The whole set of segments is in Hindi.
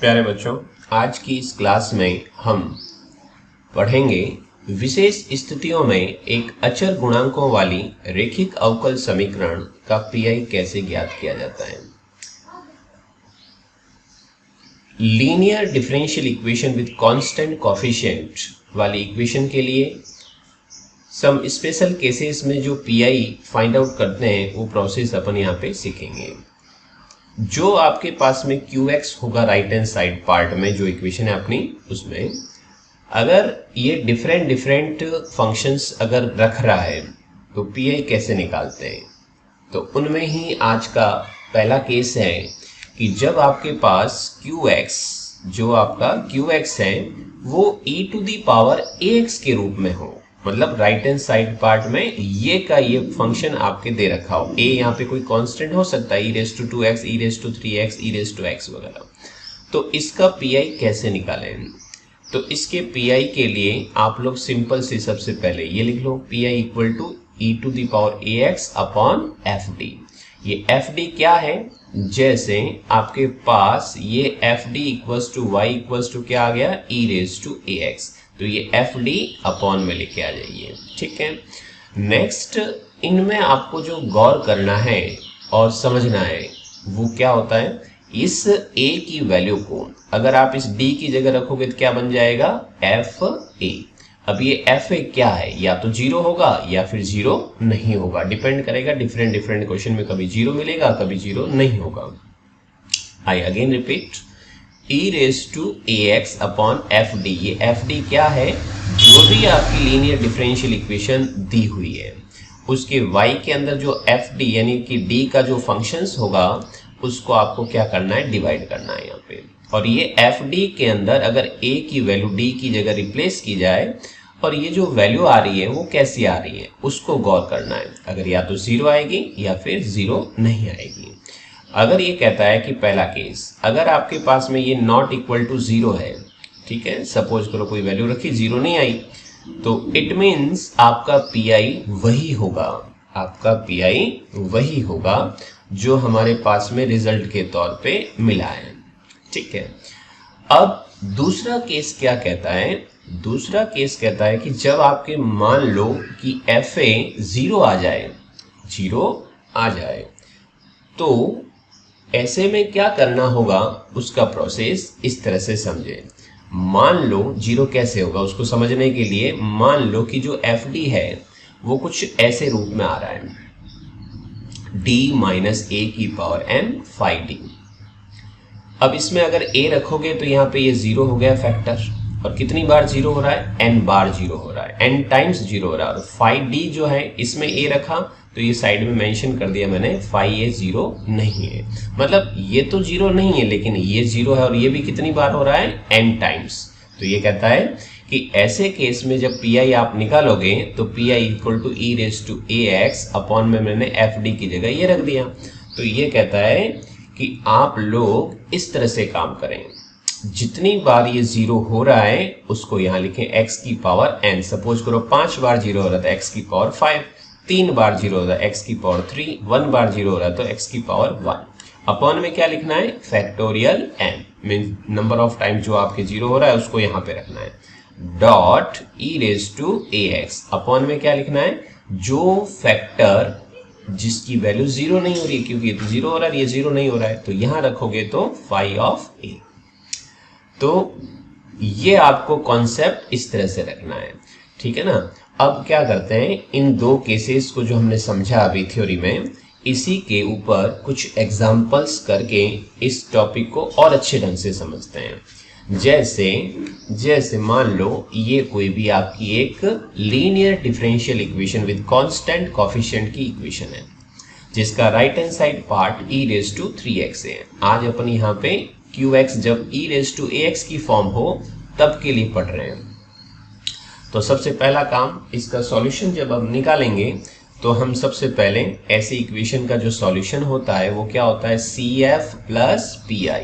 प्यारे बच्चों, आज की इस क्लास में हम पढ़ेंगे विशेष स्थितियों में एक अचर गुणांकों वाली रेखिक अवकल समीकरण का पीआई कैसे ज्ञात किया जाता है। Linear differential equation with constant coefficient वाली इक्वेशन के लिए सम स्पेशल केसेस में जो पीआई फाइंड आउट करते हैं वो प्रोसेस अपन यहाँ पे सीखेंगे। जो आपके पास में QX होगा राइट हैंड साइड पार्ट में, जो इक्वेशन है अपनी, उसमें अगर ये डिफरेंट फंक्शंस अगर रख रहा है तो पीआई कैसे निकालते हैं। तो उनमें ही आज का पहला केस है कि जब आपके पास QX, जो आपका QX है वो e⁻AX के रूप में हो, मतलब राइट हैंड साइड पार्ट में ये का ये फंक्शन आपके दे रखा हो। a यहाँ पे कोई कांस्टेंट हो सकता है, e⁻2x, e⁻3x, e⁻x वगैरह। तो इसका पीआई कैसे निकालें? तो इसके पीआई के लिए आप लोग सिंपल से सबसे पहले ये लिख लो, pi equal to e⁻AX upon FD। ये FD क्या है? जैसे आपके पास ये FD equals to y equals to क्या आ गया, e⁻AX, तो ये FD अपॉन में लेके आ जाइए। ठीक है। नेक्स्ट, इनमें आपको जो गौर करना है और समझना है वो क्या होता है, इस a की वैल्यू को अगर आप इस d की जगह रखोगे तो क्या बन जाएगा, FA। अब ये FA क्या है, या तो 0 होगा या फिर 0 नहीं होगा, डिपेंड करेगा डिफरेंट क्वेश्चन में, कभी 0 मिलेगा कभी 0 नहीं होगा। I again repeat, e⁻AX upon FD। ये FD क्या है, जो भी आपकी लीनियर डिफरेंशियल इक्वेशन दी हुई है उसके y के अंदर जो FD यानी कि d का जो फंक्शंस होगा उसको आपको क्या करना है, डिवाइड करना है यहाँ पे। और ये FD के अंदर अगर a की वैल्यू d की जगह रिप्लेस की जाए और ये जो वैल्यू आ रही है वो कैसी आ रही है उसको गौर करना है। अगर या तो 0 आएगी या फिर 0 नहीं आएगी। अगर ये कहता है कि पहला केस, अगर आपके पास में ये नॉट इक्वल टू 0 है, ठीक है, सपोज करो कोई वैल्यू रखी 0 नहीं आई, तो इट मीन्स आपका पीआई वही होगा, आपका पीआई वही होगा जो हमारे पास में रिजल्ट के तौर पे मिला है। ठीक है। अब दूसरा केस क्या कहता है, दूसरा केस कहता है कि जब आपके मान लो कि FA 0 आ जाए, 0 आ जाए, तो ऐसे में क्या करना होगा उसका प्रोसेस इस तरह से समझे। मान लो 0 कैसे होगा उसको समझने के लिए मान लो कि जो FD है वो कुछ ऐसे रूप में आ रहा है, d-a⁴n phi d। अब इसमें अगर a रखोगे तो यहाँ पे ये 0 हो गया फैक्टर, और कितनी बार 0 हो रहा है, n बार 0 हो रहा है, n टाइम्स 0 हो रहा है। और phi d जो है इसमें a रखा तो ये साइड में मेंशन कर दिया मैंने, phi a 0 नहीं है, मतलब ये तो 0 नहीं है लेकिन ये 0 है, और ये भी कितनी बार हो रहा है, n टाइम्स। तो ये कहता है कि ऐसे केस में जब पीआई आप निकालोगे तो pi equal to e⁻AX upon में मैंने FD की जगह ये रख दिया। तो ये कहता है कि आप लोग इस तरह से काम करें, जितनी बार ये 0 हो रहा है उसको यहाँ लिखें x की पावर n। सपोज करो 5 बार 0 हो रहा था, x की पावर 5, 3 बार 0 हो रहा है, x की पावर 3, 1 बार 0 हो रहा है तो x की पावर 1। अपॉन में क्या लिखना है, factorial n, mean number of time जो आपके 0 हो रहा है उसको यहाँ पे रखना है, डॉट e⁻AX। अपॉन में क्या लिखना है, जो फैक्टर जिसकी वैल्यू 0 नहीं हो रही है, क्योंकि ये तो 0 हो रहा है, ये 0 नहीं हो रहा है, तो यहां रखोगे तो phi ऑफ a। तो ये आपको कॉन्सेप्ट इस तरह से रखना है। ठीक है ना। अब क्या करते हैं, इन दो केसेस को जो हमने समझा अभी थ्योरी में, इसी के ऊपर कुछ एग्जांपल्स करके इस टॉपिक को और अच्छे ढंग से समझते हैं। जैसे मान लो ये कोई भी आपकी एक linear differential equation with constant coefficient की इक्वेशन है, जिसका right hand side part e⁻3x है। आज अपन यहाँ पे QX जब e⁻AX की फॉर्म हो तब के लिए पढ़ रहे हैं। तो सबसे पहला काम, इसका सॉल्यूशन जब हम निकालेंगे तो हम सबसे पहले ऐसी इक्वेशन का जो सॉल्यूशन होता है वो क्या होता है, CF प्लस PI।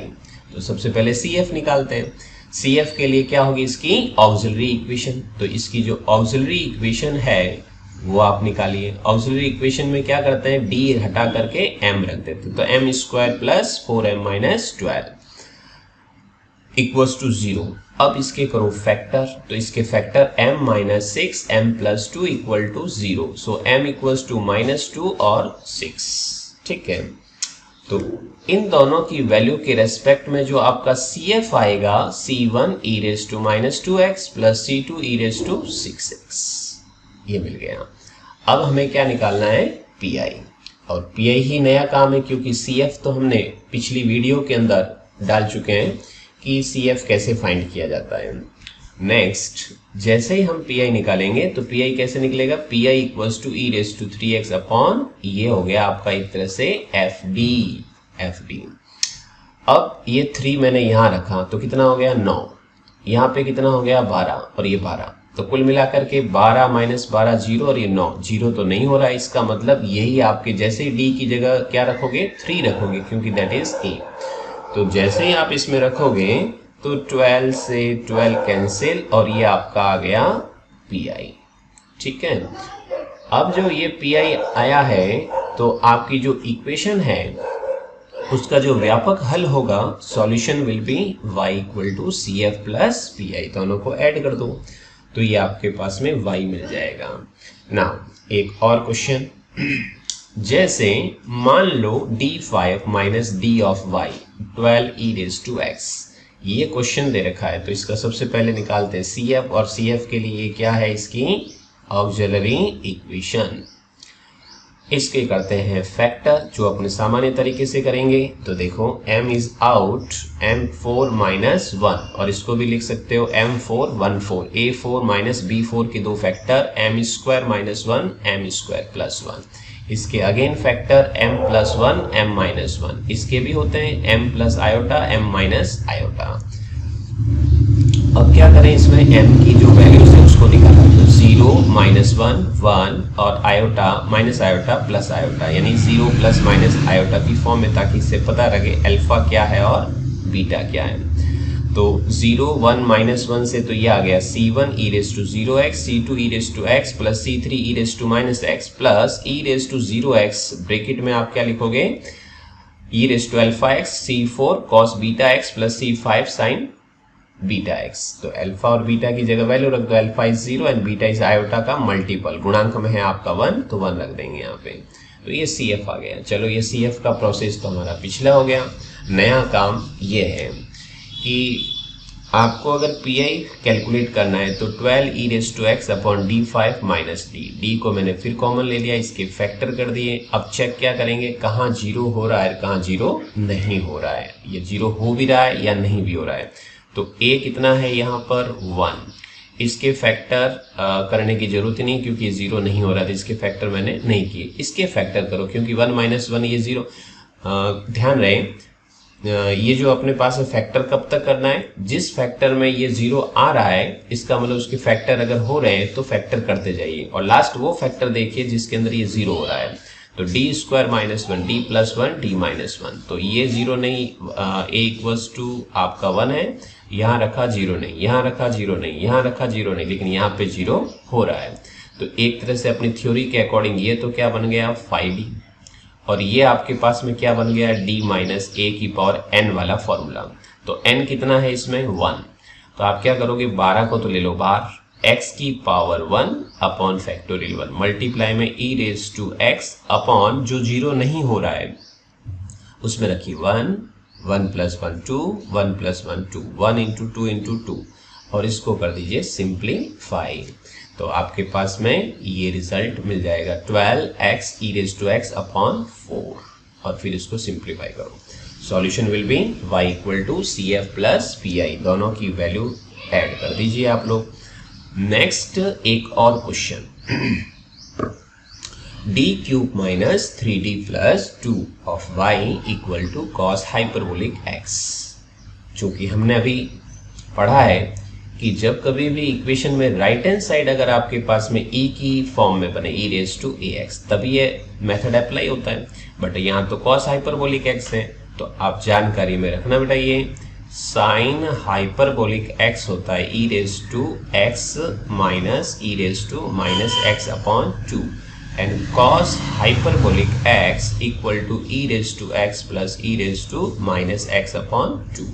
तो सबसे पहले CF निकालते हैं। CF के लिए क्या होगी, इसकी ऑक्सिलरी इक्वेशन। तो इसकी जो ऑक्सिलरी इक्वेशन है वो आप निकालिए। ऑक्सिलरी इक्वेशन में क्या करते हैं, d हटा करके m रख देते हैं, तो m² plus 4m minus 12। Equals to 0। अब इसके करो फैक्टर, तो इसके factor m minus 6 m plus 2 equal to 0। So m equals to -2 और 6। ठीक है, तो इन दोनों की वैल्यू के रेस्पेक्ट में जो आपका CF आएगा C1 e raise to -2x plus C2 e raise to 6x, ये मिल गया। अब हमें क्या निकालना है, PI, और PI ही नया काम है क्योंकि CF तो हमने पिछली वीडियो के अंदर डाल चुके हैं कि CF कैसे फाइंड किया जाता है। नेक्स्ट, जैसे ही हम PI निकालेंगे तो PI कैसे निकलेगा, PI equals to e raise to 3x upon, ये हो गया आपका एक तरह से FD। अब ये 3 मैंने यहां रखा तो कितना हो गया 9, यहाँ पे कितना हो गया 12 और ये 12, तो कुल मिलाकर के 12 माइनस 12 0 और ये 9, 0 तो नहीं हो रहा है। इसका मतलब यही आपके जैसे ही D की जगह क्या रखोगे 3 रखोगे क्योंकि दैट इज A। तो जैसे ही आप इसमें रखोगे तो 12 से 12 कैंसिल और ये आपका आ गया PI। ठीक है, अब जो ये PI आया है तो आपकी जो इक्वेशन है उसका जो व्यापक हल होगा, solution will be y equal to CF plus PI, दोनों को ऐड कर दो तो ये आपके पास में y मिल जाएगा। नाउ एक और क्वेश्चन, जैसे मान लो D5 minus D of y 12 e raise to x, ये क्वेश्चन दे रखा है तो इसका सबसे पहले निकालते हैं CF, और CF के लिए क्या है, इसकी ऑक्सिलरी इक्वेशन। इसके करते हैं फैक्टर जो अपने सामान्य तरीके से करेंगे। तो देखो m is out m4 minus 1, और इसको भी लिख सकते हो m4 14, a4 माइनस b4 के दो factor m square minus 1 m square plus 1। इसके again factor m plus 1 m minus 1, इसके भी होते हैं m plus iota m minus iota. अब क्या करें, इसमें m की जो वैल्यूज है उसको निकाला, तो 0 माइनस 1 1 और iota minus iota plus iota, यानी 0 प्लस माइनस आयोटा की फॉर्म में, ताकि इससे पता लगे अल्फा क्या है और बीटा क्या है। तो 0 1 माइनस 1 से तो ये आ गया C1 e raise to 0x, C2 e raise to x plus C3 e raise to minus x plus e raise to 0x, bracket में आप क्या लिखोगे e raise to alpha x, C4 cos beta x plus C5 sin beta x। तो अल्फा और बीटा की जगह वैल्यू रख दो, alpha is 0 and beta is iota का मल्टीपल, गुणांक में है आपका 1 तो 1 रख देंगे यहाँ पे। तो ये CF आ गया। चलो ये CF का प्रोसेस तो हमारा पिछला हो गया। नया काम ये है कि आपको अगर PI कैलकुलेट करना है तो 12 e raise to x upon D5 minus D को मैंने फिर कॉमन ले लिया, इसके फैक्टर कर दिए। अब चेक क्या करेंगे, कहाँ 0 हो रहा है कहाँ 0 नहीं हो रहा है, ये 0 हो भी रहा है या नहीं भी हो रहा है। तो A कितना है यहाँ पर 1, इसके फैक्टर करने की जरूरत नहीं क्योंकि ये 0 नहीं हो रहा था, इसके फैक्टर मैंने नहीं किए। इसके फैक्टर करो क्योंकि 1 माइनस 1 ये 0। ध्यान रहे ये जो अपने पास है फैक्टर कब तक करना है, जिस फैक्टर में ये 0 आ रहा है इसका मतलब उसके फैक्टर अगर हो रहे हैं तो फैक्टर करते जाइए, और लास्ट वो फैक्टर देखिए जिसके अंदर ये 0 हो रहा है। तो d square minus 1 d plus 1 d minus 1, तो ये 0 नहीं, a इक्वल्स टू आपका 1 है, यहाँ रखा 0 नहीं, यहाँ रखा 0 नहीं, यहाँ रखा 0 नहीं, लेकिन यहाँ पे 0 हो रहा है। तो एक तरह से अपनी थ्योरी के अकॉर्डिंग ये तो क्या बन गया 5d, और ये आपके पास में क्या बन गया d माइनस a की पावर n वाला फॉर्मूला। तो n कितना है इसमें 1, तो आप क्या करोगे 12 को तो ले लो बाहर, x की पावर 1 अपॉन फैक्टोरियल 1 मल्टीप्लाई में e raise to x upon जो 0 नहीं हो रहा है उसमें रखिए 1 1 प्लस 1 2 1 प्लस 1 2 1 इंटू 2 इंटू 2, और इसको कर दीजिए सिंप्लीफाई। तो आपके पास में ये रिजल्ट मिल जाएगा 12x e raise to x upon 4, और फिर इसको सिंप्लीफाई करो। Solution will be y equal to CF plus PI, दोनों की वैल्यू ऐड कर दीजिए आप लोग। नेक्स्ट एक और question, d cube minus 3d plus 2 of y equal to cos hyperbolic x। चूंकि हमने अभी पढ़ा है कि जब कभी भी इक्वेशन में राइट हैंड साइड अगर आपके पास में e की फॉर्म में बने e रेज टू ax तभी ये मेथड अप्लाई होता है, बट यहाँ तो कॉस हाइपरबोलिक x है, तो आप जानकारी में रखना बेटा ये साइन हाइपरबोलिक x होता है e raise to x minus e raise to minus x upon 2, and cos hyperbolic x equal to e raise to x plus e raise to minus x upon 2।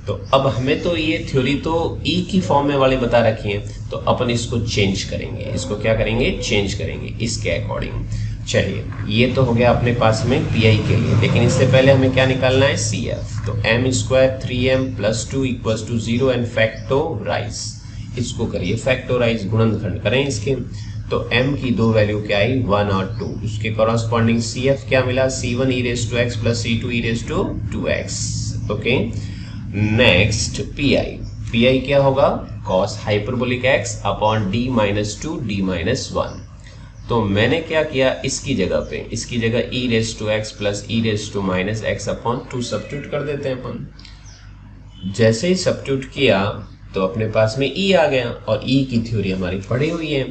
तो अब हमें तो ये थ्योरी तो ई की फॉर्म में वाली बता रखी है, तो अपन इसको चेंज करेंगे। इसको क्या करेंगे? चेंज करेंगे इसके अकॉर्डिंग। चलिए, ये तो हो गया अपने पास में पीआई के लिए, लेकिन इससे पहले हमें क्या निकालना है? C F. तो m square 3m + 2 = 0 and factorise. इसको करिए फैक्टोराइज, गुणनखंड करें इसके। तो m की दो वैल्यू क्या आई? 1 और 2। उसके कॉरस्पॉन्डिंग सी एफ क्या मिला? c1 e⁻x + c2 e⁻2x। Okay, next pi क्या होगा? cos hyperbolic x upon d - 2 d - 1। तो मैंने क्या किया? इसकी जगह e⁻x + e⁻−x अपॉन 2 सब्स्टिट्यूट कर देते हैं अपन। जैसे ही सब्स्टिट्यूट किया तो अपने पास में e आ गया, और e की थ्योरी हमारी पड़ी हुई है,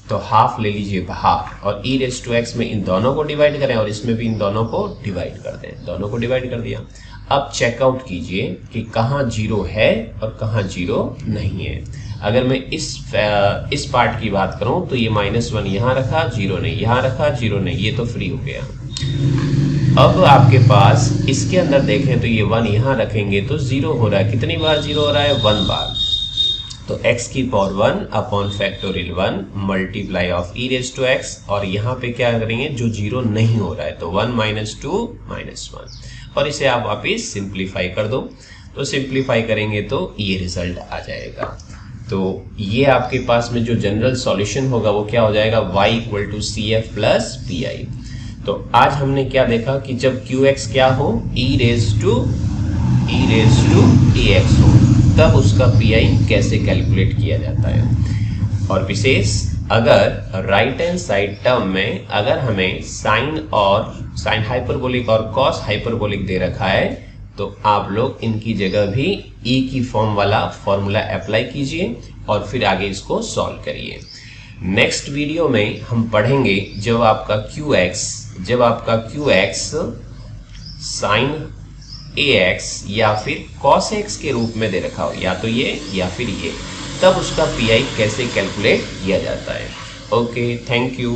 तो हाफ ले लीजिए बाहर, और e⁻x में इन दोनों को डिवाइड करें और इसमें भी इन दोनों को डिवाइड कर दें। दोनों को डिवाइड कर दिया। अब चेकआउट कीजिए कि कहाँ 0 है और कहाँ 0 नहीं है। अगर मैं इस पार्ट की बात करूं तो ये -1 यहाँ रखा, 0 नहीं, यहाँ रखा, 0 नहीं, ये तो फ्री हो गया। अब आपके पास इसके अंदर देखें तो ये 1 यहाँ रखेंगे तो 0 हो रहा है। कितनी बार 0 हो रहा है? 1 बार। तो x की power 1 upon factorial 1 multiply of e⁻x, और यहाँ पे क्या करेंगे? जो 0 नहीं हो रहा है, तो 1 - 2 - 1, और इसे आप वापिस सिंप्लीफाई कर दो। तो सिंप्लीफाई करेंगे तो ये रिजल्ट आ जाएगा। तो ये आपके पास में जो जनरल सॉल्यूशन होगा वो क्या हो जाएगा? y = CF + PI। तो आज हमने क्या देखा कि जब QX क्या हो? e⁻ax हो, तब उसका PI कैसे कैलकुलेट किया जाता है। और विशेष अगर राइट हैंड साइड टर्म में अगर हमें साइन हाइपरबोलिक और कॉस हाइपरबोलिक दे रखा है, तो आप लोग इनकी जगह भी e की फॉर्म वाला फॉर्मूला अप्लाई कीजिए और फिर आगे इसको सॉल्व करिए। नेक्स्ट वीडियो में हम पढ़ेंगे जब आपका QX साइन ax या फिर cos x के रूप में दे रखा हो, या तो ये या फिर ये, तब उसका PI कैसे कैलकुलेट किया जाता है। Okay, thank you.